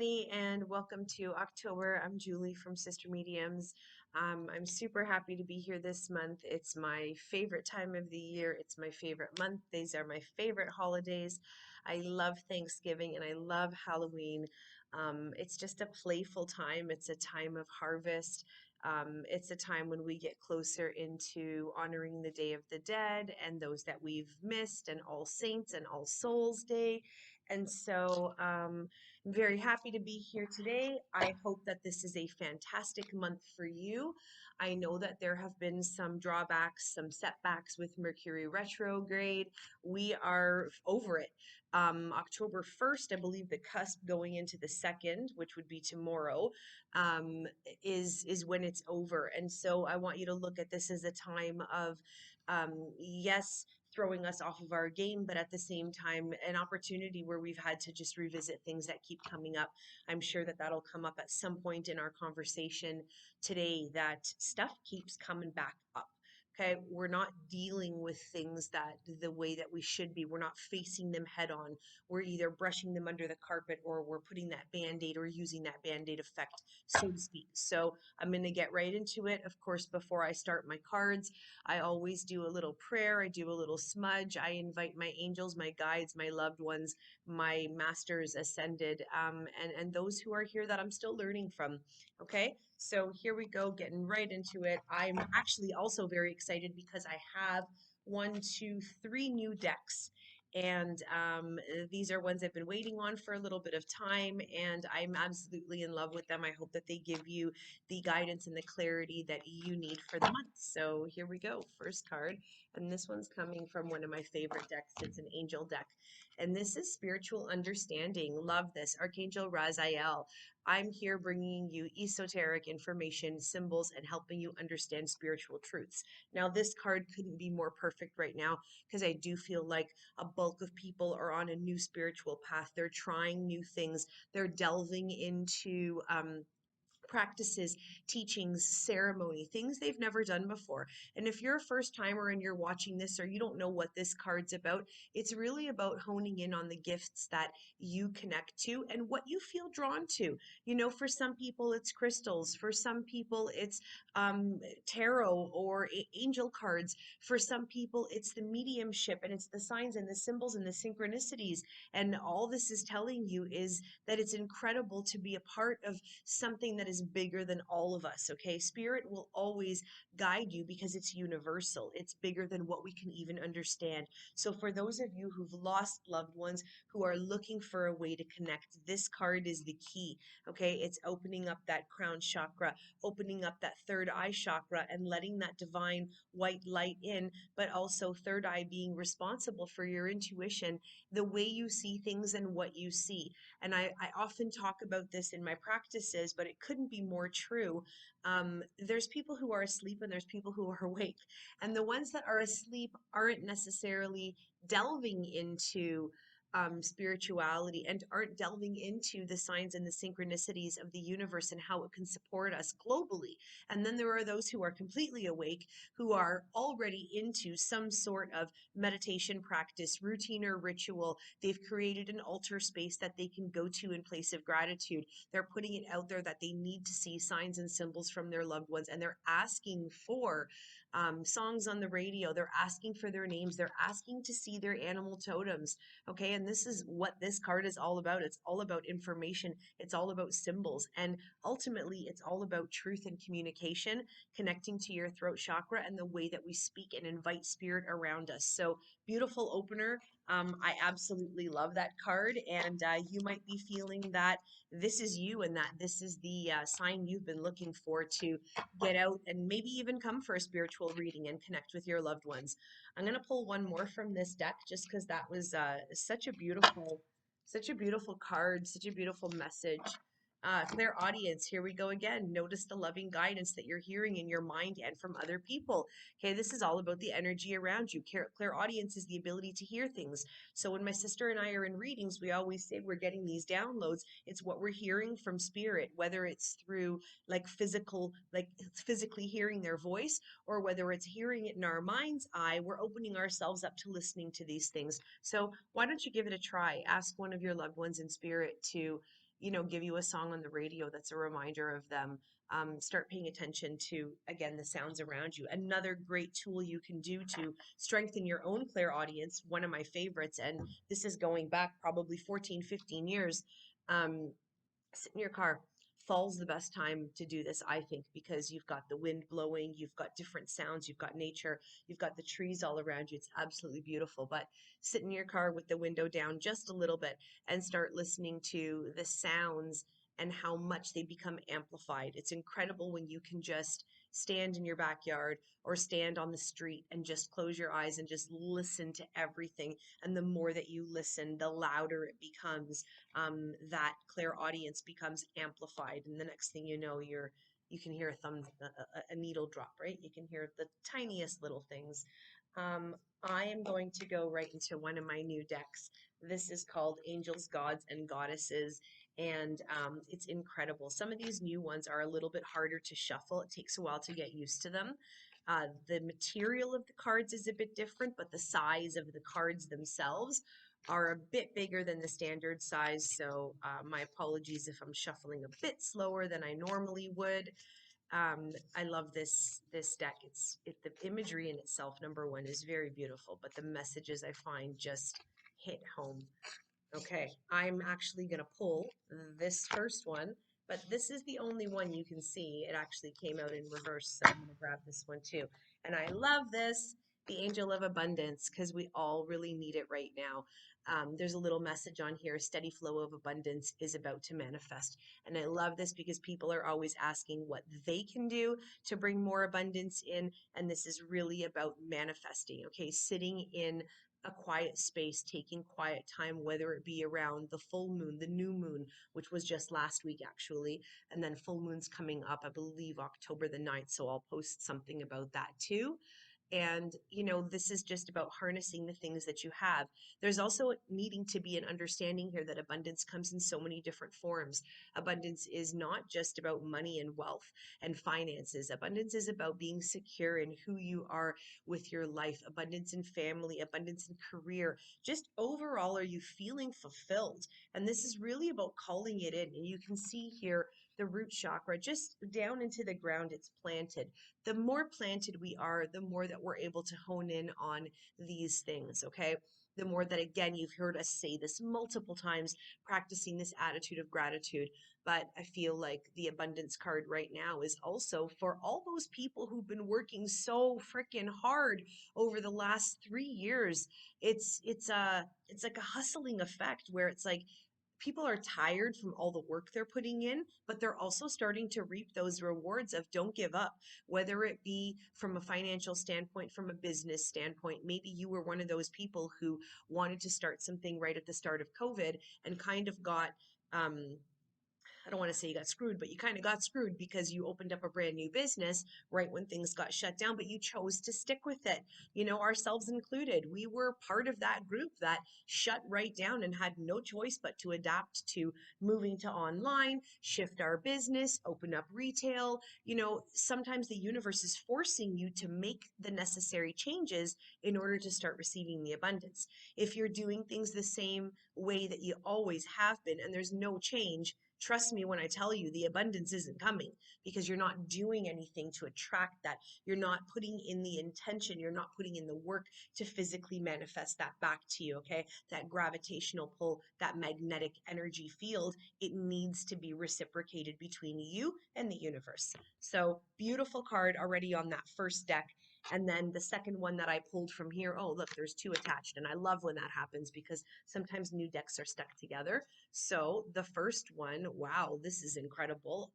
everybody, and welcome to October. I'm Julie from Sister Mediums. I'm super happy to be here this month. It's my favorite time of the year. It's my favorite month. These are my favorite holidays. I love Thanksgiving and I love Halloween. It's just a playful time. It's a time of harvest. It's a time when we get closer into honoring the Day of the Dead and those that we've missed, and All Saints and All Souls Day. And so I'm very happy to be here today. I hope that this is a fantastic month for you. I know that there have been some drawbacks, some setbacks with Mercury retrograde. We are over it. October 1st, I believe the cusp going into the 2nd, which would be tomorrow, is when it's over. And so I want you to look at this as a time of, yes, throwing us off of our game, but at the same time, an opportunity where we've had to just revisit things that keep coming up. I'm sure that that'll come up at some point in our conversation today, that stuff keeps coming back up. Okay, we're not dealing with things that the way that we should be. We're not facing them head on. We're either brushing them under the carpet or we're putting that band-aid or using that band-aid effect, so to speak. So I'm going to get right into it. Of course, before I start my cards, I always do a little prayer. I do a little smudge. I invite my angels, my guides, my loved ones, my masters ascended, and those who are here that I'm still learning from. Okay, so here we go, getting right into it. I'm actually also very excited because I have one, two, three new decks. And these are ones I've been waiting on for a little bit of time, and I'm absolutely in love with them. I hope that they give you the guidance and the clarity that you need for the month. So here we go. First card. And this one's coming from one of my favorite decks. It's an angel deck. And this is spiritual understanding. Love this. Archangel Raziel. I'm here bringing you esoteric information, symbols, and helping you understand spiritual truths. Now, this card couldn't be more perfect right now because I do feel like a bulk of people are on a new spiritual path. They're trying new things. They're delving into practices, teachings, ceremony, things they've never done before. And if you're a first timer and you're watching this or you don't know what this card's about, it's really about honing in on the gifts that you connect to and what you feel drawn to. You know, for some people it's crystals, for some people it's tarot or angel cards, for some people it's the mediumship and it's the signs and the symbols and the synchronicities. And all this is telling you is that it's incredible to be a part of something that is bigger than all of us. Okay, spirit will always guide you because it's universal. It's bigger than what we can even understand. So for those of you who've lost loved ones, who are looking for a way to connect, this card is the key. Okay, it's opening up that crown chakra, opening up that third eye chakra, and letting that divine white light in, but also third eye being responsible for your intuition, the way you see things and what you see. And I often talk about this in my practices, but it couldn't be more true. There's people who are asleep and there's people who are awake. And the ones that are asleep aren't necessarily delving into spirituality and aren't delving into the signs and the synchronicities of the universe and how it can support us globally. And then there are those who are completely awake, who are already into some sort of meditation practice, routine, or ritual. They've created an altar space that they can go to in place of gratitude. They're putting it out there that they need to see signs and symbols from their loved ones, and they're asking for songs on the radio. They're asking for their names. They're asking to see their animal totems. Okay, and this is what this card is all about. It's all about information. It's all about symbols, and ultimately, it's all about truth and communication, connecting to your throat chakra and the way that we speak and invite spirit around us. So beautiful opener. I absolutely love that card, and you might be feeling that this is you and that this is the sign you've been looking for to get out and maybe even come for a spiritual reading and connect with your loved ones. I'm going to pull one more from this deck just because that was such a beautiful card, such a beautiful message. Clairaudience, here we go again. Notice the loving guidance that you're hearing in your mind and from other people. Okay, this is all about the energy around you. Clairaudience is the ability to hear things. So when my sister and I are in readings, we always say we're getting these downloads. It's what we're hearing from spirit, whether it's through like physically hearing their voice, or whether it's hearing it in our mind's eye. We're opening ourselves up to listening to these things. So why don't you give it a try? Ask one of your loved ones in spirit to give you a song on the radio that's a reminder of them. Start paying attention to, again, the sounds around you. Another great tool you can do to strengthen your own clairaudience, one of my favorites, and this is going back probably 14, 15 years. Um, Sit in your car. Fall's the best time to do this, I think, because you've got the wind blowing, you've got different sounds, you've got nature, you've got the trees all around you. It's absolutely beautiful. But sit in your car with the window down just a little bit and start listening to the sounds and how much they become amplified. It's incredible when you can just stand in your backyard or stand on the street and just close your eyes and just listen to everything. And the more that you listen, the louder it becomes. That clairaudience becomes amplified, and the next thing you know, you can hear a needle drop, right? You can hear the tiniest little things. I am going to go right into one of my new decks. This is called Angels, Gods, and Goddesses, and it's incredible. Some of these new ones are a little bit harder to shuffle. It takes a while to get used to them. The material of the cards is a bit different, but the size of the cards themselves are a bit bigger than the standard size. So my apologies if I'm shuffling a bit slower than I normally would. I love this deck. The imagery in itself, number one, is very beautiful, but the messages I find just hit home. Okay, I'm actually going to pull this first one, but this is the only one you can see. It actually came out in reverse, so I'm going to grab this one too. And I love this, the Angel of Abundance, because we all really need it right now. There's a little message on here, steady flow of abundance is about to manifest. And I love this because people are always asking what they can do to bring more abundance in. And this is really about manifesting, okay? Sitting in a quiet space, taking quiet time, whether it be around the full moon, the new moon, which was just last week actually, and then full moon's coming up, I believe October the 9th. So I'll post something about that too. And, this is just about harnessing the things that you have. There's also needing to be an understanding here that abundance comes in so many different forms. Abundance is not just about money and wealth and finances. Abundance is about being secure in who you are with your life, abundance in family, abundance in career. Just overall, are you feeling fulfilled? And this is really about calling it in. And you can see here the root chakra just down into the ground, it's planted. The more planted we are, the more that we're able to hone in on these things, okay? The more that, again, you've heard us say this multiple times, practicing this attitude of gratitude. But I feel like the abundance card right now is also for all those people who've been working so freaking hard over the last 3 years. It's like a hustling effect where it's like people are tired from all the work they're putting in, but they're also starting to reap those rewards of don't give up, whether it be from a financial standpoint, from a business standpoint. Maybe you were one of those people who wanted to start something right at the start of COVID and kind of got, I don't want to say you got screwed, but you kind of got screwed because you opened up a brand new business right when things got shut down, but you chose to stick with it. Ourselves included. We were part of that group that shut right down and had no choice but to adapt to moving to online, shift our business, open up retail. Sometimes the universe is forcing you to make the necessary changes in order to start receiving the abundance. If you're doing things the same way that you always have been and there's no change, trust me when I tell you the abundance isn't coming because you're not doing anything to attract that. You're not putting in the intention. You're not putting in the work to physically manifest that back to you, okay? That gravitational pull, that magnetic energy field, it needs to be reciprocated between you and the universe. So beautiful card already on that first deck. And then the second one that I pulled from here, oh, look, there's two attached. And I love when that happens because sometimes new decks are stuck together. So the first one, wow, this is incredible.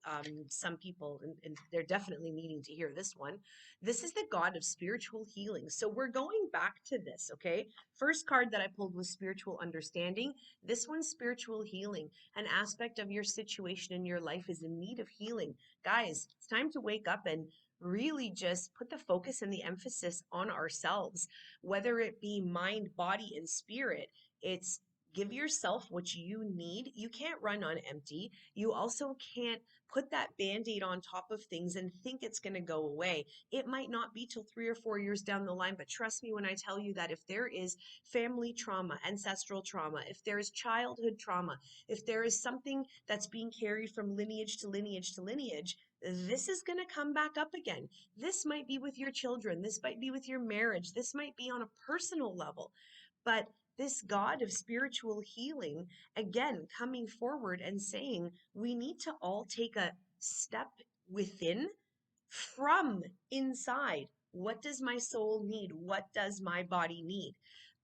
Some people, and they're definitely needing to hear this one. This is the God of spiritual healing. So we're going back to this, okay? First card that I pulled was spiritual understanding. This one's spiritual healing. An aspect of your situation in your life is in need of healing. Guys, it's time to wake up and really just put the focus and the emphasis on ourselves, whether it be mind, body, and spirit. It's Give yourself what you need. You can't run on empty. You also can't put that band-aid on top of things and think it's going to go away. It might not be till 3 or 4 years down the line, but trust me when I tell you that if there is family trauma, ancestral trauma, if there is childhood trauma, if there is something that's being carried from lineage to lineage to lineage, this is going to come back up again. This might be with your children. This might be with your marriage. This might be on a personal level. But this God of spiritual healing, again, coming forward and saying, we need to all take a step within from inside. What does my soul need? What does my body need?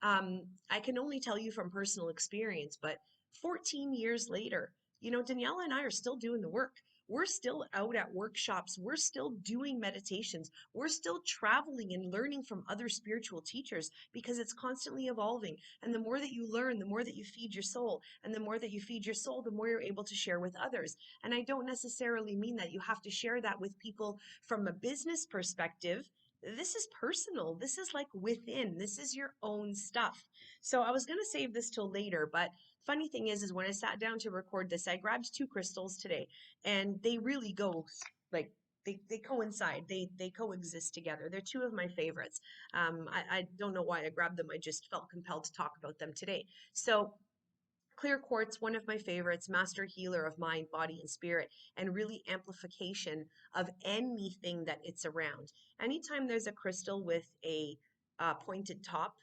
I can only tell you from personal experience, but 14 years later, Daniela and I are still doing the work. We're still out at workshops. We're still doing meditations. We're still traveling and learning from other spiritual teachers because it's constantly evolving. And the more that you learn, the more that you feed your soul. And the more that you feed your soul, the more you're able to share with others. And I don't necessarily mean that you have to share that with people from a business perspective. This is personal. This is like within. This is your own stuff. So I was going to save this till later, but funny thing is when I sat down to record this, I grabbed two crystals today, and they really go like they coincide. They coexist together. They're two of my favorites. I don't know why I grabbed them. I just felt compelled to talk about them today. So clear quartz, one of my favorites, master healer of mind, body, and spirit, and really amplification of anything that it's around. Anytime there's a crystal with a pointed top,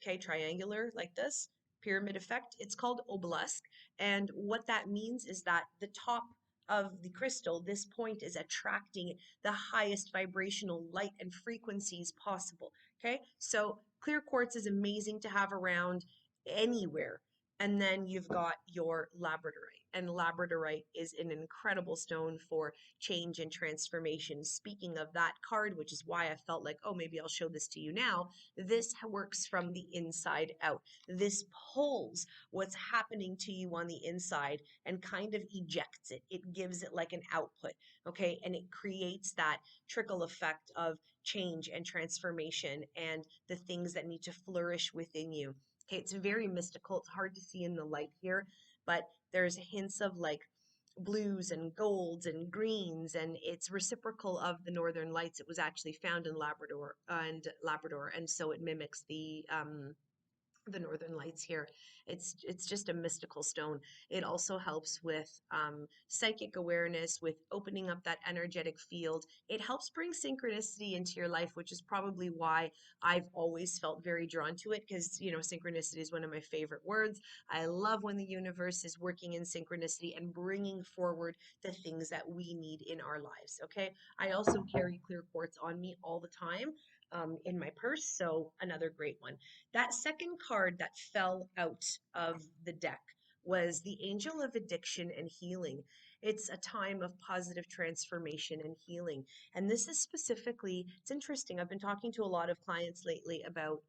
okay, triangular like this, pyramid effect, it's called obelisk. And what that means is that the top of the crystal, this point is attracting the highest vibrational light and frequencies possible. Okay, so clear quartz is amazing to have around anywhere. And then you've got your labradorite. And labradorite is an incredible stone for change and transformation. Speaking of that card, which is why I felt like, oh, maybe I'll show this to you now, this works from the inside out. This pulls what's happening to you on the inside and kind of ejects it. It gives it like an output, okay? And it creates that trickle effect of change and transformation and the things that need to flourish within you. Okay, it's very mystical. It's hard to see in the light here, but there's hints of like blues and golds and greens, and it's reciprocal of the northern lights. It was actually found in Labrador, and so it mimics the northern lights here. It's just a mystical stone. It also helps with psychic awareness, with opening up that energetic field. It helps bring synchronicity into your life, which is probably why I've always felt very drawn to it, because synchronicity is one of my favorite words. I love when the universe is working in synchronicity and bringing forward the things that we need in our lives. Okay, I also carry clear quartz on me all the time in my purse, so another great one. That second card that fell out of the deck was the Angel of Addiction and Healing. It's a time of positive transformation and healing. And this is specifically, it's interesting. I've been talking to a lot of clients lately about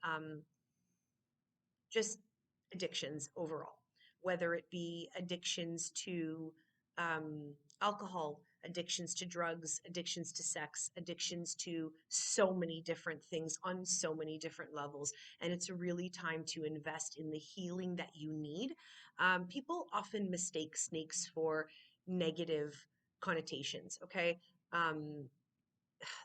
just addictions overall, whether it be addictions to alcohol, addictions to drugs, addictions to sex, addictions to so many different things on so many different levels. And it's really time to invest in the healing that you need. People often mistake snakes for negative connotations, okay? Um,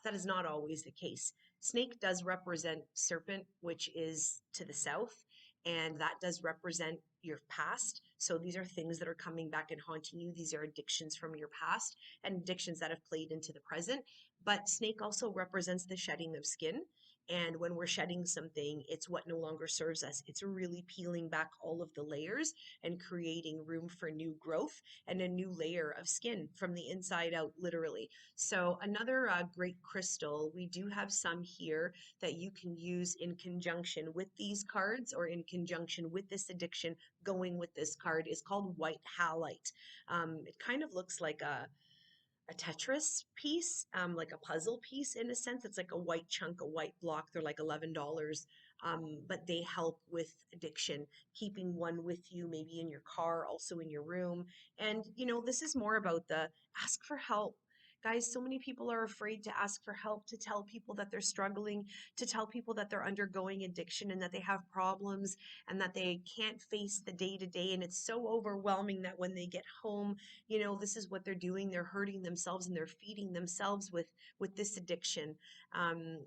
that is not always the case. Snake does represent serpent, which is to the south, and that does represent your past. So these are things that are coming back and haunting you. These are addictions from your past and addictions that have played into the present. But snake also represents the shedding of skin. And when we're shedding something, it's what no longer serves us. It's really peeling back all of the layers and creating room for new growth and a new layer of skin from the inside out, literally. So another great crystal, we do have some here that you can use in conjunction with these cards or in conjunction with this addiction going with this card, is called white halite. It kind of looks like a Tetris piece, like a puzzle piece in a sense. It's like a white chunk, a white block. They're like $11. But they help with addiction, keeping one with you, maybe in your car, also in your room. And, this is more about the ask for help. Guys, so many people are afraid to ask for help, to tell people that they're struggling, to tell people that they're undergoing addiction and that they have problems and that they can't face the day to day. And it's so overwhelming that when they get home, this is what they're doing. They're hurting themselves and they're feeding themselves with this addiction.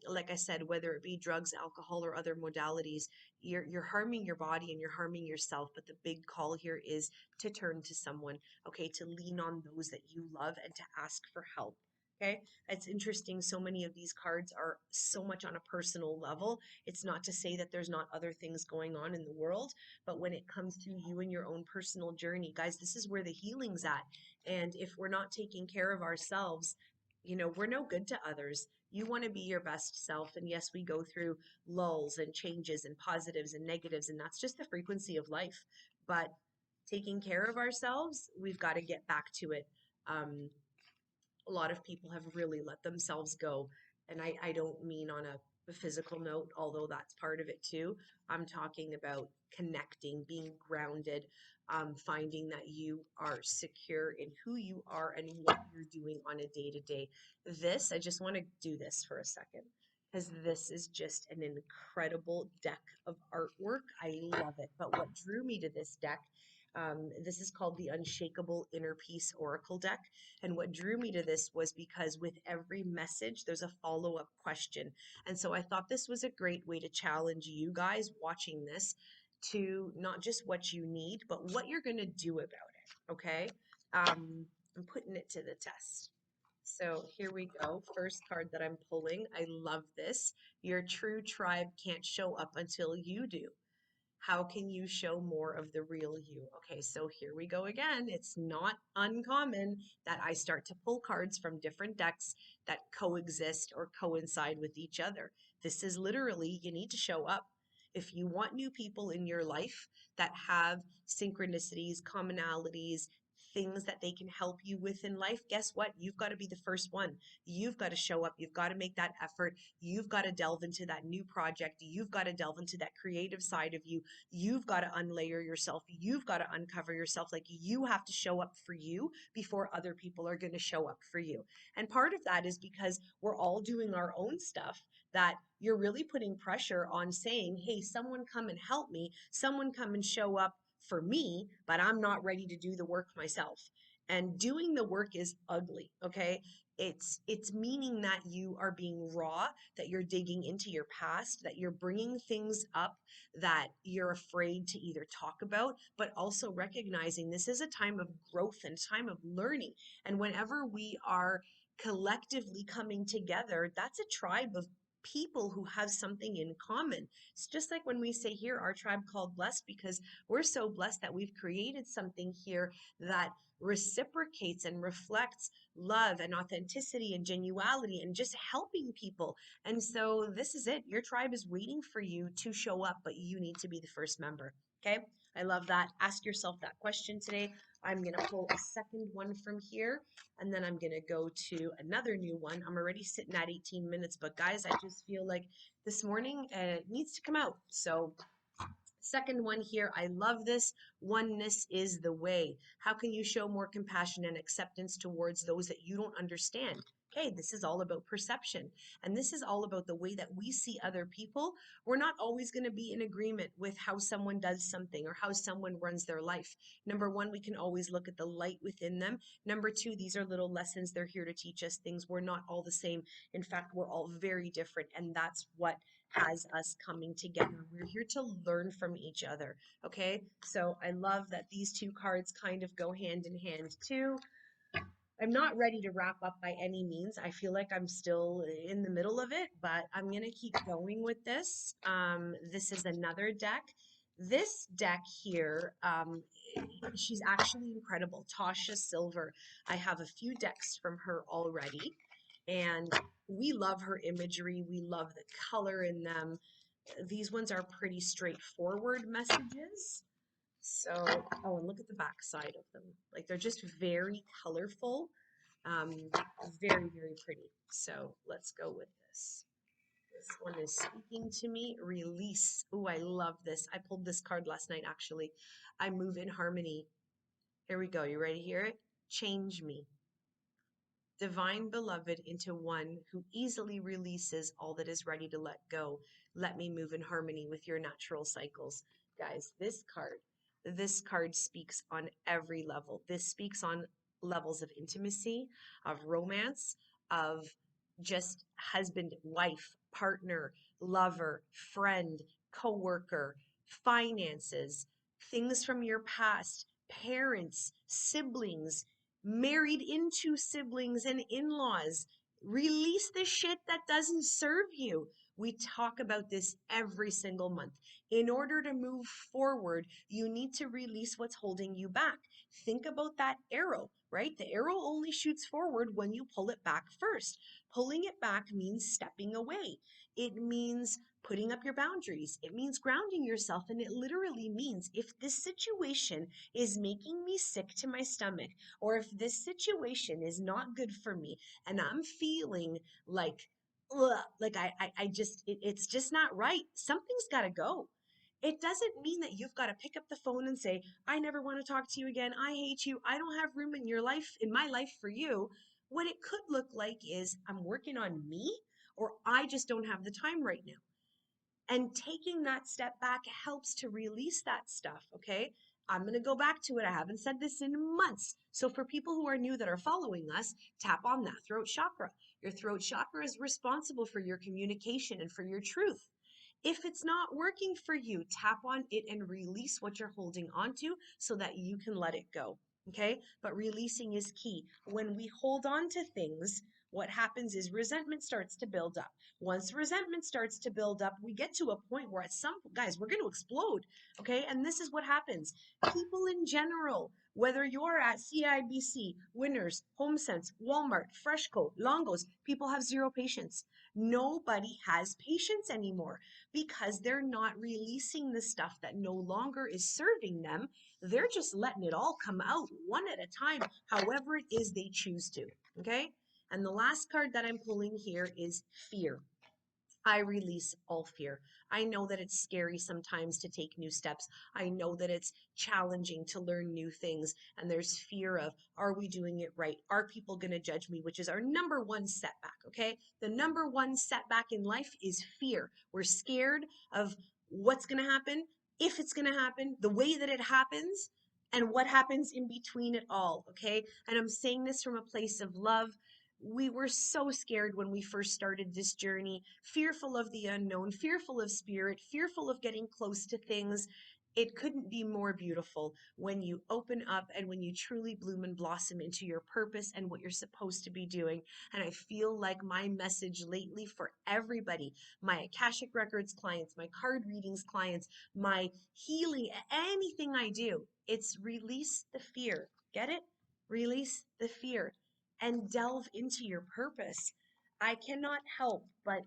Like I said, whether it be drugs, alcohol, or other modalities, you're harming your body and you're harming yourself. But the big call here is to turn to someone, okay, to lean on those that you love and to ask for help. Okay, it's interesting. So many of these cards are so much on a personal level. It's not to say that there's not other things going on in the world, but when it comes to you and your own personal journey, guys, this is where the healing's at. And if we're not taking care of ourselves, we're no good to others. You want to be your best self. And yes, we go through lulls and changes and positives and negatives, and that's just the frequency of life. But taking care of ourselves, we've got to get back to it. A lot of people have really let themselves go. And I don't mean on a physical note, although that's part of it too. I'm talking about connecting, being grounded, finding that you are secure in who you are and what you're doing on a day to day. I just want to do this for a second because this is just an incredible deck of artwork. I love it. But what drew me to this deck, this is called the Unshakable Inner Peace Oracle deck. And what drew me to this was because with every message, there's a follow-up question. And so I thought this was a great way to challenge you guys watching this to not just what you need, but what you're going to do about it. Okay. I'm putting it to the test. So here we go. First card that I'm pulling. I love this. Your true tribe can't show up until you do. How can you show more of the real you? Okay, so here we go again. It's not uncommon that I start to pull cards from different decks that coexist or coincide with each other. This is literally, you need to show up. If you want new people in your life that have synchronicities, commonalities, things that they can help you with in life, guess what? You've got to be the first one. You've got to show up. You've got to make that effort. You've got to delve into that new project. You've got to delve into that creative side of you. You've got to unlayer yourself. You've got to uncover yourself. Like, you have to show up for you before other people are going to show up for you. And part of that is because we're all doing our own stuff, that you're really putting pressure on saying, hey, someone come and help me. Someone come and show up for me, but I'm not ready to do the work myself. And doing the work is ugly, okay? It's meaning that you are being raw, that you're digging into your past, that you're bringing things up that you're afraid to either talk about, but also recognizing this is a time of growth and time of learning. And whenever we are collectively coming together, that's a tribe of people who have something in common. It's just like when we say here, our tribe called blessed, because we're so blessed that we've created something here that reciprocates and reflects love and authenticity and genuality and just helping people. And so this is it. Your tribe is waiting for you to show up, but you need to be the first member. Okay. I love that. Ask yourself that question today. I'm going to pull a second one from here, and then I'm going to go to another new one. I'm already sitting at 18 minutes, but guys, I just feel like this morning it needs to come out. So second one here, I love this. Oneness is the way. How can you show more compassion and acceptance towards those that you don't understand? Okay, this is all about perception. And this is all about the way that we see other people. We're not always going to be in agreement with how someone does something or how someone runs their life. Number one, we can always look at the light within them. Number two, these are little lessons. They're here to teach us things. We're not all the same. In fact, we're all very different. And that's what has us coming together. We're here to learn from each other. Okay, so I love that these two cards kind of go hand in hand too. I'm not ready to wrap up by any means. I feel like I'm still in the middle of it, but I'm going to keep going with this. This is another deck. This deck here, she's actually incredible. Tasha Silver. I have a few decks from her already, and we love her imagery. We love the color in them. These ones are pretty straightforward messages. So, oh, and look at the back side of them. Like, they're just very colorful, very, very pretty. So let's go with this. This one is speaking to me. Release. Oh, I love this. I pulled this card last night, actually. I move in harmony. Here we go. You ready to hear it? Change me. divine beloved into one who easily releases all that is ready to let go. Let me move in harmony with your natural cycles. Guys, this card speaks on every level. This speaks on levels of intimacy, of romance, of just husband, wife, partner, lover, friend, coworker, finances, things from your past, parents, siblings, married into siblings and in-laws. Release the shit that doesn't serve you. We talk about this every single month. In order to move forward, you need to release what's holding you back. Think about that arrow, right? The arrow only shoots forward when you pull it back first. Pulling it back means stepping away. It means putting up your boundaries. It means grounding yourself. And it literally means if this situation is making me sick to my stomach, or if this situation is not good for me and I'm feeling like, ugh, like I just, it's just not right, something's got to go. It doesn't mean that you've got to pick up the phone and say, I never want to talk to you again. I hate you. I don't have room in your life, in my life for you. What it could look like is I'm working on me, or I just don't have the time right now. And taking that step back helps to release that stuff, okay? I'm going to go back to it. I haven't said this in months. So for people who are new that are following us, tap on that throat chakra. Your throat chakra is responsible for your communication and for your truth. If it's not working for you, tap on it and release what you're holding onto so that you can let it go. Okay? But releasing is key. When we hold on to things, what happens is resentment starts to build up. Once resentment starts to build up, we get to a point where at some guys, we're going to explode. Okay? And this is what happens. People in general, whether you're at CIBC, Winners, HomeSense, Walmart, Freshco, Longos, people have zero patience. Nobody has patience anymore because they're not releasing the stuff that no longer is serving them. They're just letting it all come out one at a time, however it is they choose to. Okay? And the last card that I'm pulling here is fear. I release all fear. I know that it's scary sometimes to take new steps. I know that it's challenging to learn new things. And there's fear of, are we doing it right? Are people going to judge me? Which is our number one setback, okay? The number one setback in life is fear. We're scared of what's going to happen, if it's going to happen, the way that it happens, and what happens in between it all, okay? And I'm saying this from a place of love. We were so scared when we first started this journey, fearful of the unknown, fearful of spirit, fearful of getting close to things. It couldn't be more beautiful when you open up and when you truly bloom and blossom into your purpose and what you're supposed to be doing. And I feel like my message lately for everybody, my Akashic Records clients, my card readings clients, my healing, anything I do, it's release the fear. Get it? Release the fear and delve into your purpose. I cannot help but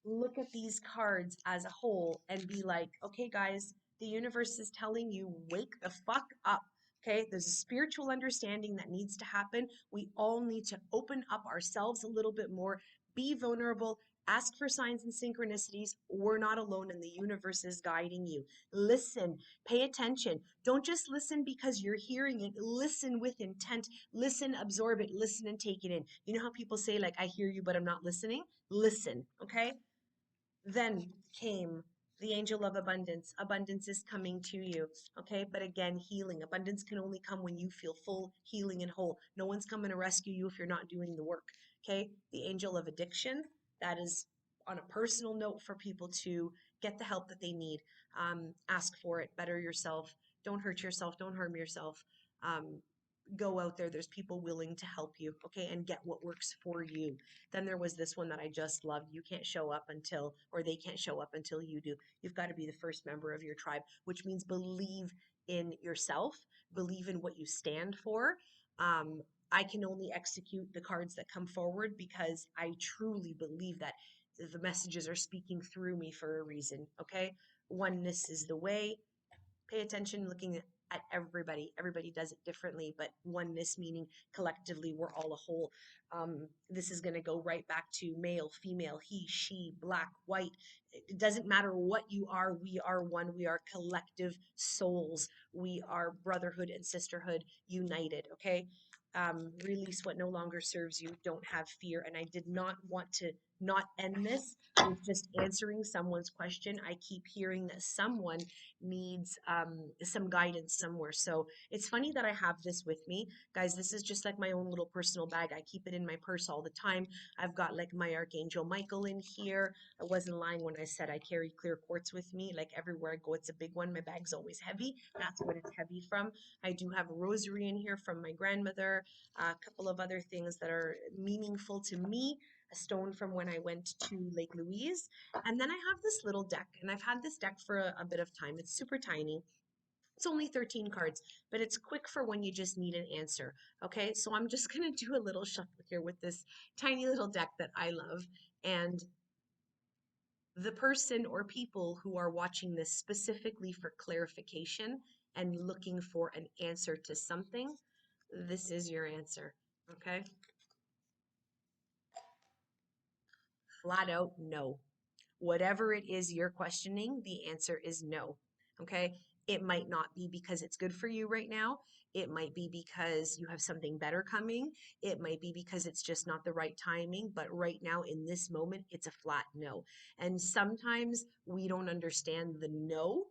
look at these cards as a whole and be like, okay, guys, the universe is telling you, wake the fuck up. Okay, there's a spiritual understanding that needs to happen. We all need to open up ourselves a little bit more, be vulnerable, ask for signs and synchronicities. We're not alone, and the universe is guiding you. Listen, pay attention. Don't just listen because you're hearing it. Listen with intent. Listen, absorb it, listen and take it in. You know how people say, like, I hear you, but I'm not listening? Listen, okay? Then came the angel of abundance. Abundance is coming to you, okay? But again, healing. Abundance can only come when you feel full, healing, and whole. No one's coming to rescue you if you're not doing the work, okay? The angel of addiction, that is on a personal note for people to get the help that they need. Ask for it, better yourself. Don't hurt yourself, don't harm yourself. Um, Go out there, there's people willing to help you, okay, and get what works for you. Then there was this one that I just loved. You can't show up until, or they can't show up until you do. You've got to be the first member of your tribe, which means believe in yourself, believe in what you stand for. um, I can only execute the cards that come forward because I truly believe that the messages are speaking through me for a reason, okay? Oneness is the way. Pay attention, looking at everybody. Everybody does it differently, but oneness meaning collectively we're all a whole. This is going to go right back to male, female, he, she, black, white. It doesn't matter what you are. We are one. We are collective souls. We are brotherhood and sisterhood united. Okay. release what no longer serves you, don't have fear. And I did not want to not end this with just answering someone's question. I keep hearing that someone needs some guidance somewhere. So it's funny that I have this with me. Guys, this is just like my own little personal bag. I keep it in my purse all the time. I've got like my Archangel Michael in here. I wasn't lying when I said I carry clear quartz with me. Like everywhere I go, it's a big one. My bag's always heavy. That's what it's heavy from. I do have a rosary in here from my grandmother, a couple of other things that are meaningful to me, a stone from when I went to Lake Louise. And then I have this little deck, and I've had this deck for a bit of time. It's super tiny. It's only 13 cards, but it's quick for when you just need an answer. Okay, so I'm just going to do a little shuffle here with this tiny little deck that I love. And the person or people who are watching this specifically for clarification and looking for an answer to something, this is your answer. Okay, flat out no. Whatever it is you're questioning, the answer is no. Okay. It might not be because it's good for you right now. It might be because you have something better coming. It might be because it's just not the right timing. But right now, in this moment, it's a flat no. And sometimes we don't understand the no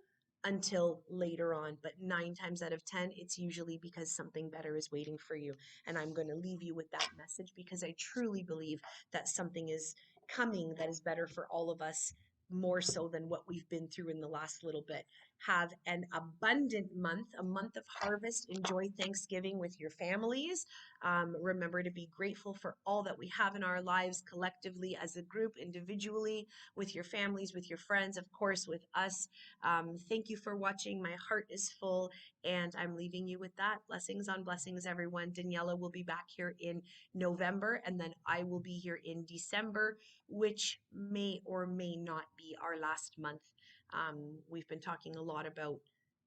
until later on. But 9 times out of 10, it's usually because something better is waiting for you. And I'm going to leave you with that message because I truly believe that something is coming that is better for all of us, more so than what we've been through in the last little bit. Have an abundant month, a month of harvest. Enjoy Thanksgiving with your families. Remember to be grateful for all that we have in our lives collectively, as a group, individually, with your families, with your friends, of course, with us. Thank you for watching. My heart is full, and I'm leaving you with that. Blessings on blessings, everyone. Daniela will be back here in November, and then I will be here in December, which may or may not be our last month. We've been talking a lot about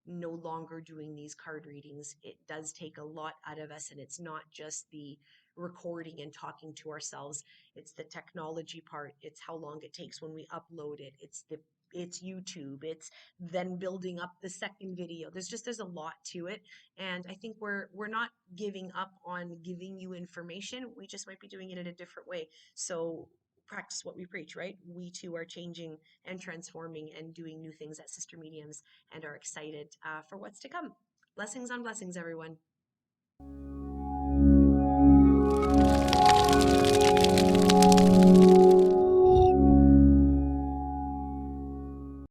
no longer doing these card readings. It does take a lot out of us, and it's not just the recording and talking to ourselves. It's the technology part. It's how long it takes when we upload it. It's YouTube. It's then building up the second video. There's a lot to it, and I think we're not giving up on giving you information. We just might be doing it in a different way. So practice what we preach, right? We too are changing and transforming and doing new things at Sister Mediums, and are excited for what's to come. Blessings on blessings, everyone.